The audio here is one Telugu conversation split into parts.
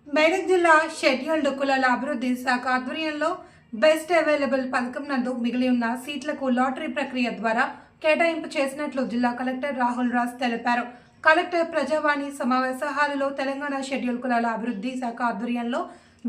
మెదక్ జిల్లా షెడ్యూల్డ్ కులాల అభివృద్ధి శాఖ ఆధ్వర్యంలో బెస్ట్ అవైలబుల్ పథకం నందు మిగిలి ఉన్న సీట్లకు లాటరీ ప్రక్రియ ద్వారా కేటాయింపు చేసినట్లు జిల్లా కలెక్టర్ రాహుల్ రాజ్ తెలిపారు. కలెక్టర్ ప్రజావాణి సమావేశ హాలులో తెలంగాణ షెడ్యూల్ కులాల అభివృద్ధి శాఖ ఆధ్వర్యంలో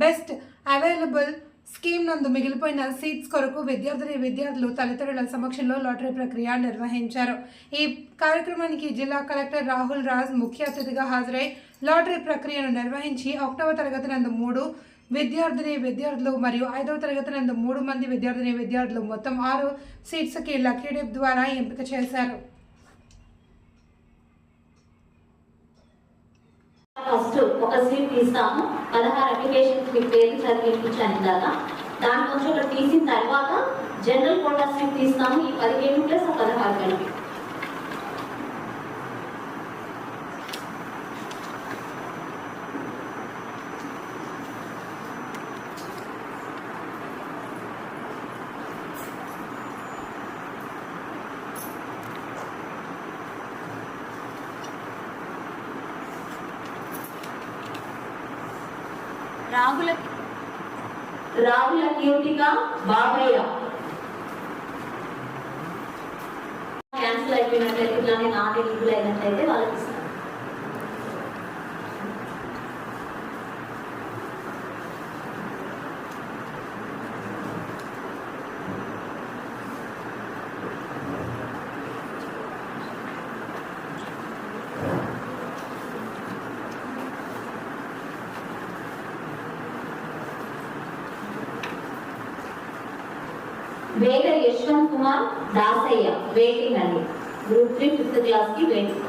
బెస్ట్ అవైలబుల్ స్కీమ్ నందు మిగిలిపోయిన సీట్స్ కొరకు విద్యార్థులు తల్లిదండ్రుల సమక్షంలో లాటరీ ప్రక్రియ నిర్వహించారు. ఈ కార్యక్రమానికి జిల్లా కలెక్టర్ రాహుల్ రాజ్ ముఖ్య అతిథిగా హాజరై లాటరీ ప్రక్రియను నిర్వహించి 1వ తరగతి నందు 3 విద్యార్థులు మరియు 5వ తరగతి నందు 3 మంది విద్యార్థులు మొత్తం 6 సీట్స్కి లక్కీ డిప్ ద్వారా ఎంపిక చేశారు. ఫస్ట్ ఒక సీట్ తీస్తాము, 16 అప్లికేషన్స్ మీ పేరు చదివించాను కదా. దాంట్లోంచి ఒకటి తీసిన తర్వాత జనరల్ కోటా సీట్ తీస్తాము. ఈ 15 ప్లస్ 16 కలిపి రాహుల కీర్తిక బాబయ్య క్యాన్సిల్ అయిపోయినట్లయితే ఇట్లానే నాట్ ఎలిజిబుల్ అయినట్లయితే వాళ్ళకి ఇస్తాం. వేగ యశ్వంత్ కుమార్ దాసయ్య వెయిటింగ్ అండి. గ్రూప్ 3 5th క్లాస్ కి వెయిటింగ్.